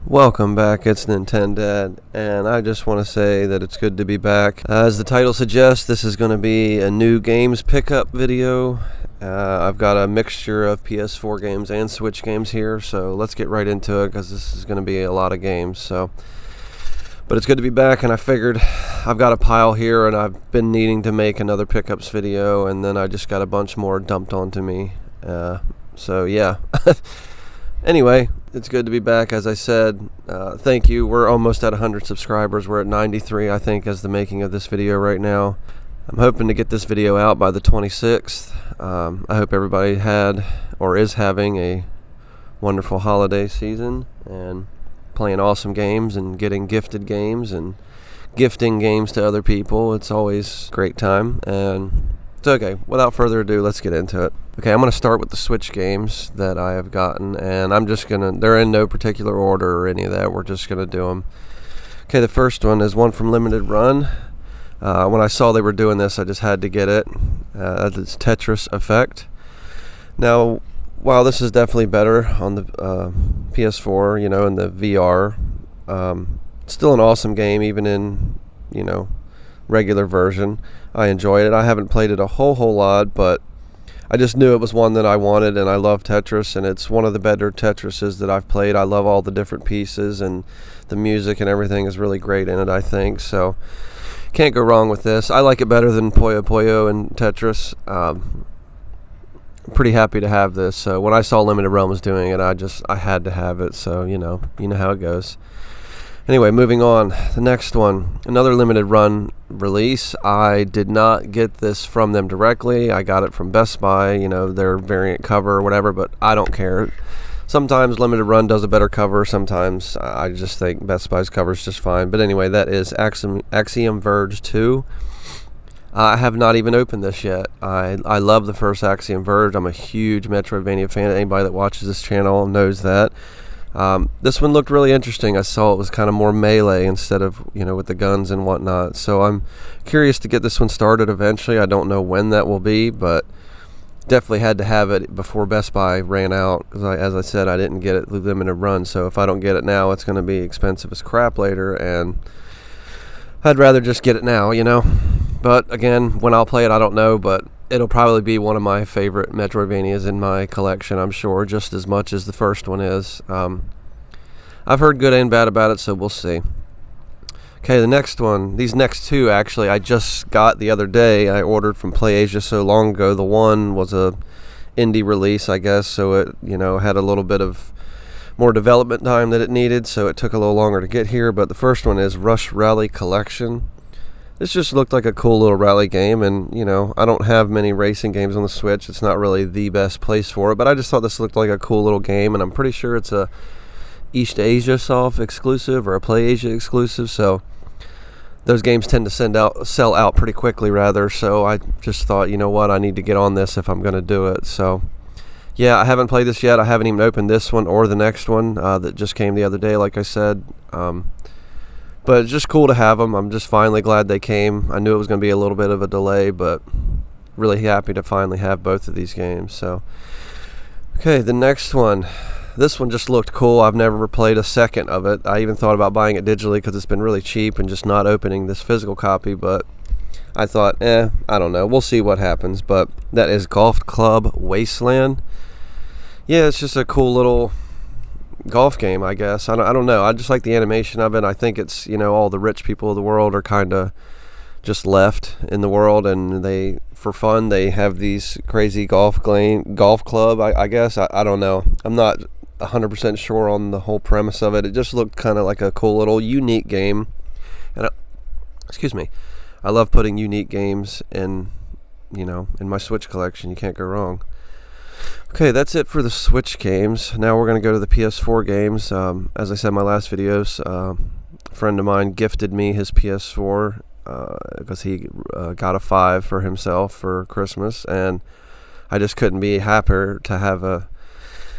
Welcome back, it's Nintendad, and I just want to say that it's good to be back. As the title suggests, this is going to be a new games pickup video. I've got a mixture of PS4 games and Switch games here, so let's get right into it because this is going to be a lot of games. But it's good to be back, and I figured I've got a pile here, and I've been needing to make another pickups video, and then I just got a bunch more dumped onto me. So yeah. Anyway, it's good to be back. As I said, thank you. We're almost at 100 subscribers. We're at 93, I think, as the making of this video right now. I'm hoping to get this video out by the 26th. I hope everybody had or is having a wonderful holiday season and playing awesome games and getting gifted games and gifting games to other people. It's always a great time. And it's okay. Without further ado, let's get into it. Okay, I'm going to start with the Switch games that I have gotten, and they're in no particular order or any of that. We're just going to do them. Okay, the first one is one from Limited Run. When I saw they were doing this, I just had to get it. It's Tetris Effect. Now, while this is definitely better on the PS4, in the VR, it's still an awesome game, even in, regular version. I enjoyed it. I haven't played it a whole lot, but I just knew it was one that I wanted, and I love Tetris, and it's one of the better Tetrises that I've played. I love all the different pieces, and the music and everything is really great in it, I think. So can't go wrong with this. I like it better than Puyo Puyo and Tetris. I'm pretty happy to have this. So when I saw Limited Run was doing it, I had to have it. So you know how it goes. Anyway, moving on. The next one, another Limited Run release. I did not get this from them directly. I got it from Best Buy, their variant cover or whatever, but I don't care. Sometimes Limited Run does a better cover. Sometimes I just think Best Buy's cover is just fine. But anyway, that is Axiom Verge 2. I have not even opened this yet. I love the first Axiom Verge. I'm a huge Metroidvania fan. Anybody that watches this channel knows that. This one looked really interesting. I saw it was kind of more melee instead of, with the guns and whatnot. So I'm curious to get this one started eventually. I don't know when that will be, but definitely had to have it before Best Buy ran out. Because as I said, I didn't get it through Limited Run. So if I don't get it now, it's going to be expensive as crap later. And I'd rather just get it now, But again, when I'll play it, I don't know. But it'll probably be one of my favorite Metroidvanias in my collection, I'm sure, just as much as the first one is. I've heard good and bad about it, so we'll see. Okay, the next one, these next two actually I just got the other day. I ordered from PlayAsia so long ago. The one was a indie release, I guess, so it had a little bit of more development time that it needed, so it took a little longer to get here. But the first one is Rush Rally Collection. This just looked like a cool little rally game, and I don't have many racing games on the Switch. It's not really the best place for it, but I just thought this looked like a cool little game, and I'm pretty sure it's a East Asia Soft exclusive or a PlayAsia exclusive, so those games tend to sell out pretty quickly, rather. So I just thought, I need to get on this if I'm going to do it. So yeah, I haven't played this yet. I haven't even opened this one or the next one that just came the other day, like I said. But it's just cool to have them. I'm just finally glad they came. I knew it was going to be a little bit of a delay, but really happy to finally have both of these games. So, okay, the next one. This one just looked cool. I've never played a second of it. I even thought about buying it digitally because it's been really cheap and just not opening this physical copy. But I thought, I don't know. We'll see what happens. But that is Golf Club Wasteland. Yeah, it's just a cool little golf game, I guess. I don't know. I just like the animation of it. I think it's, all the rich people of the world are kind of just left in the world, and they, for fun, they have these crazy golf club, I guess. I don't know. I'm not 100% sure on the whole premise of it. It just looked kind of like a cool little unique game. And excuse me. I love putting unique games in my Switch collection. You can't go wrong. Okay, that's it for the Switch games. Now we're going to go to the PS4 games. As I said in my last videos, a friend of mine gifted me his PS4 because he got a 5 for himself for Christmas, and I just couldn't be happier to have a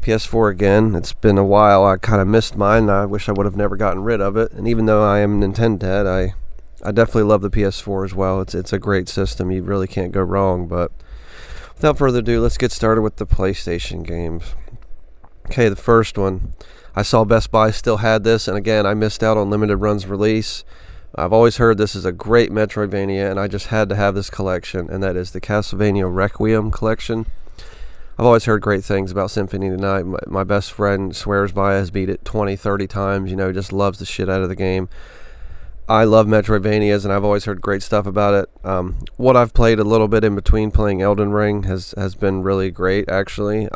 PS4 again. It's been a while. I kind of missed mine, and I wish I would have never gotten rid of it. And even though I am Nintendad, I definitely love the PS4 as well. It's a great system. You really can't go wrong. But without further ado, let's get started with the PlayStation games. Okay, the first one. I saw Best Buy still had this, and again, I missed out on limited runs release. I've always heard this is a great Metroidvania, and I just had to have this collection, and that is the Castlevania Requiem collection. I've always heard great things about Symphony of the Night. My best friend swears by it, has beat it 20, 30 times, just loves the shit out of the game. I love Metroidvanias, and I've always heard great stuff about it. What I've played a little bit in between playing Elden Ring has been really great, actually.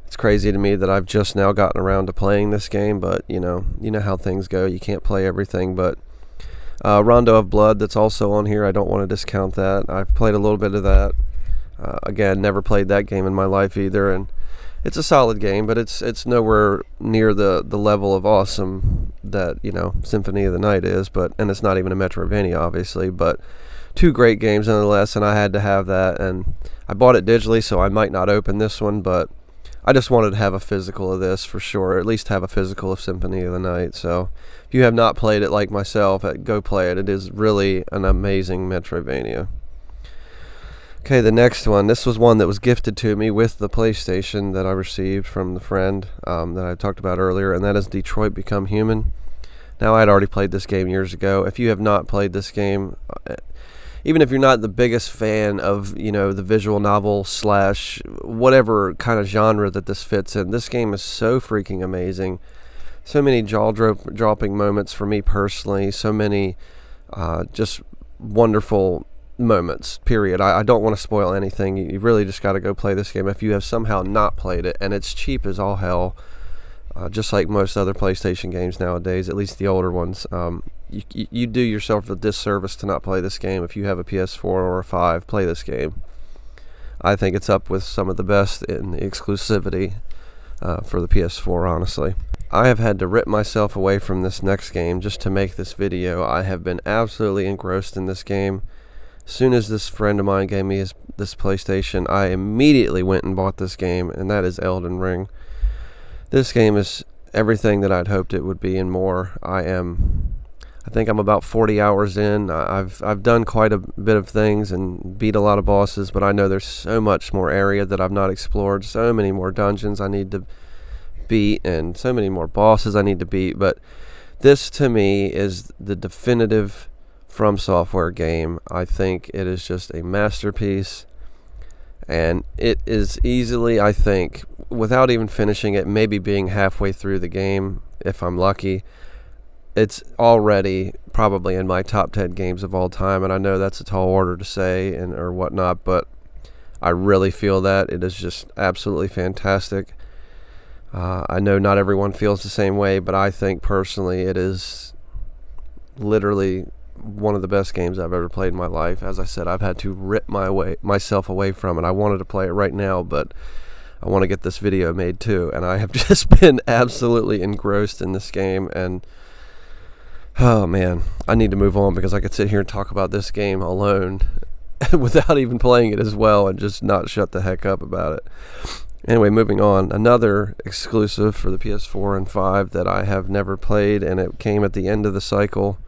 It's crazy to me that I've just now gotten around to playing this game, but you know how things go. You can't play everything, but Rondo of Blood, that's also on here. I don't want to discount that. I've played a little bit of that. Again, never played that game in my life either, and it's a solid game, but it's nowhere near the level of awesome that Symphony of the Night is. And it's not even a Metroidvania, obviously, but two great games nonetheless, and I had to have that. And I bought it digitally, so I might not open this one, but I just wanted to have a physical of this for sure, or at least have a physical of Symphony of the Night. So if you have not played it like myself, go play it. It is really an amazing Metroidvania. Okay, the next one. This was one that was gifted to me with the PlayStation that I received from the friend that I talked about earlier, and that is Detroit Become Human. Now, I had already played this game years ago. If you have not played this game, even if you're not the biggest fan of, the visual novel / whatever kind of genre that this fits in, this game is so freaking amazing. So many jaw-dropping moments for me personally. So many just wonderful moments, period. I don't want to spoil anything. You really just got to go play this game if you have somehow not played it, and it's cheap as all hell, just like most other PlayStation games nowadays, at least the older ones. You do yourself a disservice to not play this game. If you have a PS4 or a 5, play this game. I think it's up with some of the best in exclusivity for the PS4, honestly. I have had to rip myself away from this next game just to make this video. I have been absolutely engrossed in this game. As soon as this friend of mine gave me this PlayStation, I immediately went and bought this game, and that is Elden Ring. This game is everything that I'd hoped it would be and more. I think I'm about 40 hours in. I've done quite a bit of things and beat a lot of bosses, but I know there's so much more area that I've not explored, so many more dungeons I need to beat, and so many more bosses I need to beat. But this, to me, is the definitive From Software game. I think it is just a masterpiece, and it is easily, I think, without even finishing it, maybe being halfway through the game, if I'm lucky, it's already probably in my top 10 games of all time. And I know that's a tall order to say or whatnot, but I really feel that it is just absolutely fantastic. I know not everyone feels the same way, but I think personally it is literally one of the best games I've ever played in my life. As I said, I've had to rip myself away from it. I wanted to play it right now, but I want to get this video made too, and I have just been absolutely engrossed in this game. And oh man, I need to move on, because I could sit here and talk about this game alone without even playing it as well and just not shut the heck up about it. Anyway, moving on. Another exclusive for the PS4 and 5 that I have never played, and it came at the end of the cycle,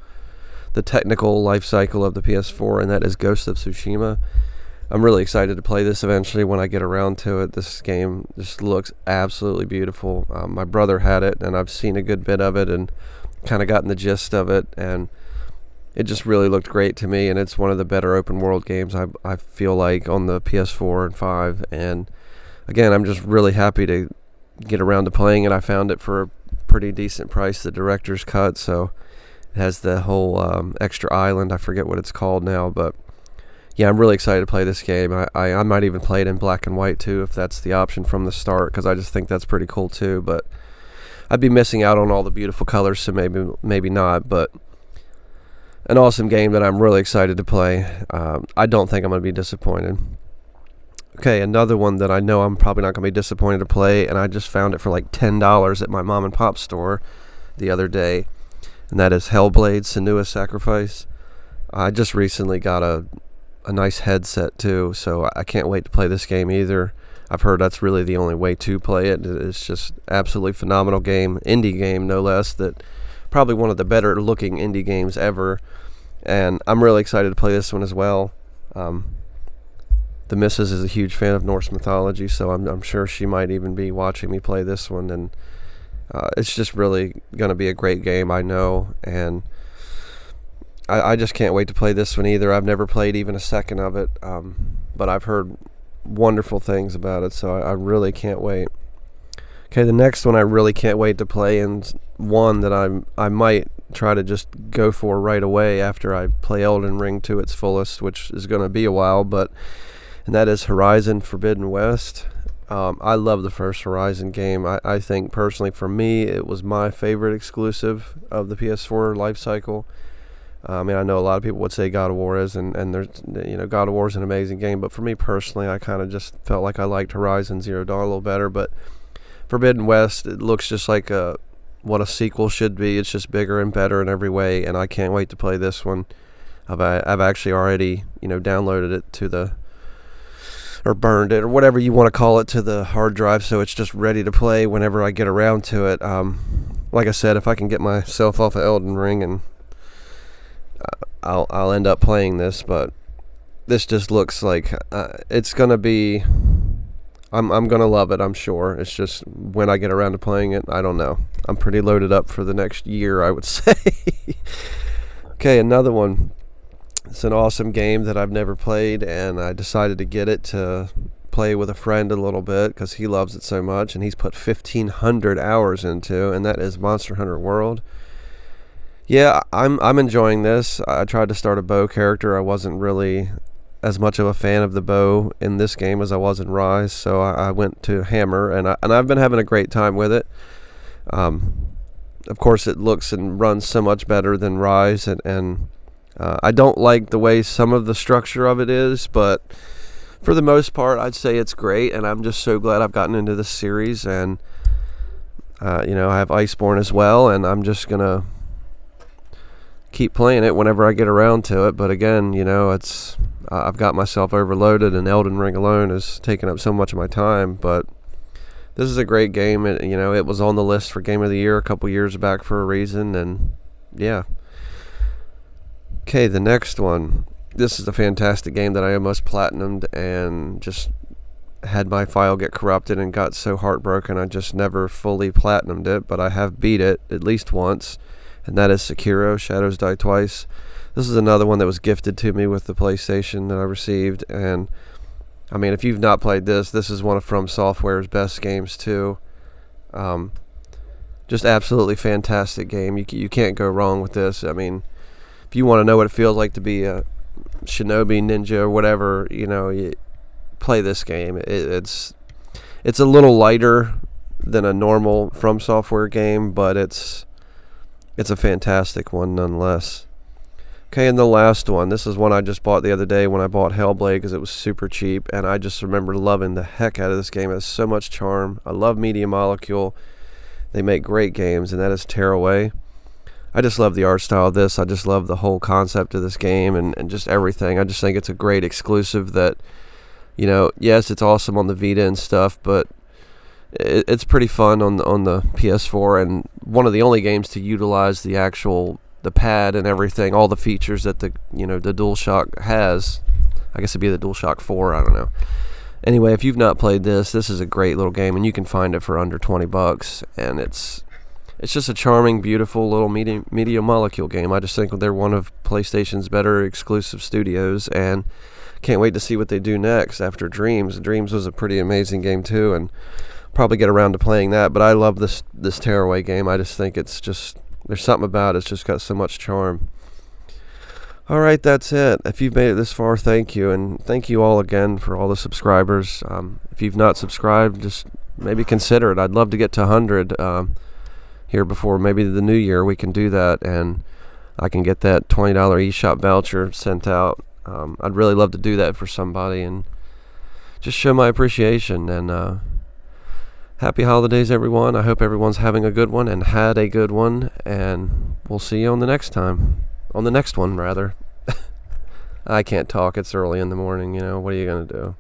the technical life cycle of the PS4, and that is Ghost of Tsushima. I'm really excited to play this eventually when I get around to it. This game just looks absolutely beautiful. My brother had it, and I've seen a good bit of it and kind of gotten the gist of it, and it just really looked great to me, and it's one of the better open world games I feel like on the PS4 and 5. And again, I'm just really happy to get around to playing it. I found it for a pretty decent price, the director's cut, so it has the whole extra island. I forget what it's called now, but yeah, I'm really excited to play this game. I might even play it in black and white too, if that's the option from the start, because I just think that's pretty cool too. But I'd be missing out on all the beautiful colors, so maybe not. But an awesome game that I'm really excited to play. I don't think I'm going to be disappointed. Okay, another one that I know I'm probably not going to be disappointed to play, and I just found it for like $10 at my mom and pop store the other day, and that is Hellblade: Senua's Sacrifice. I just recently got a nice headset too, so I can't wait to play this game either. I've heard that's really the only way to play it. It's just absolutely phenomenal game, indie game no less, that probably one of the better looking indie games ever, and I'm really excited to play this one as well. the missus is a huge fan of Norse mythology, so I'm sure she might even be watching me play this one, and it's just really going to be a great game, I know, and I just can't wait to play this one either. I've never played even a second of it, but I've heard wonderful things about it, so I really can't wait. Okay, the next one I really can't wait to play, and one that I might try to just go for right away after I play Elden Ring to its fullest, which is going to be a while, and that is Horizon Forbidden West. I love the first Horizon game. I think personally for me it was my favorite exclusive of the PS4 life cycle. I mean, I know a lot of people would say God of War is, and there's, God of War is an amazing game, but for me personally, I kind of just felt like I liked Horizon Zero Dawn a little better. But Forbidden West, it looks just like what a sequel should be. It's just bigger and better in every way, and I can't wait to play this one. I've actually already downloaded it or burned it, or whatever you want to call it, to the hard drive, so it's just ready to play whenever I get around to it. Like I said, if I can get myself off of Elden Ring, and I'll end up playing this, but this just looks like it's gonna be. I'm gonna love it, I'm sure. It's just when I get around to playing it, I don't know. I'm pretty loaded up for the next year, I would say. Okay, another one. It's an awesome game that I've never played, and I decided to get it to play with a friend a little bit because he loves it so much, and he's put 1,500 hours into, and that is Monster Hunter World. Yeah, I'm enjoying this. I tried to start a bow character. I wasn't really as much of a fan of the bow in this game as I was in Rise, so I went to Hammer, and I've been having a great time with it. Of course, it looks and runs so much better than Rise, and I don't like the way some of the structure of it is, but for the most part, I'd say it's great, and I'm just so glad I've gotten into this series, and I have Iceborne as well, and I'm just gonna keep playing it whenever I get around to it. But again, it's I've got myself overloaded, and Elden Ring alone is taking up so much of my time. But this is a great game. It was on the list for Game of the Year a couple years back for a reason, and yeah. Okay, the next one. This is a fantastic game that I almost platinumed and just had my file get corrupted and got so heartbroken I just never fully platinumed it, but I have beat it at least once, and that is Sekiro: Shadows Die Twice. This is another one that was gifted to me with the PlayStation that I received, and I mean, if you've not played this is one of From Software's best games too. Just absolutely fantastic game. You can't go wrong with this. I mean, if you want to know what it feels like to be a shinobi, ninja, or whatever, you play this game. It's a little lighter than a normal From Software game, but it's a fantastic one nonetheless. Okay, and the last one. This is one I just bought the other day when I bought Hellblade because it was super cheap, and I just remember loving the heck out of this game. It has so much charm. I love Media Molecule. They make great games, and that is Tearaway. I just love the art style of this. I just love the whole concept of this game and just everything. I just think it's a great exclusive that, yes, it's awesome on the Vita and stuff, but it's pretty fun on the PS4, and one of the only games to utilize the pad and everything, all the features that the DualShock has. I guess it'd be the DualShock 4, I don't know. Anyway, if you've not played this is a great little game, and you can find it for under $20, and it's just a charming, beautiful little Media Molecule game. I just think they're one of PlayStation's better exclusive studios, and can't wait to see what they do next after Dreams. Dreams was a pretty amazing game too, and probably get around to playing that. But I love this Tearaway game. I just think it's just, there's something about it. It's just got so much charm. Alright, that's it. If you've made it this far, thank you. And thank you all again for all the subscribers. If you've not subscribed, just maybe consider it. I'd love to get to 100 here before maybe the new year. We can do that, and I can get that $20 eShop voucher sent out. I'd really love to do that for somebody and just show my appreciation. And happy holidays, everyone. I hope everyone's having a good one and had a good one, and we'll see you on the next one, rather. I can't talk. It's early in the morning, what are you going to do?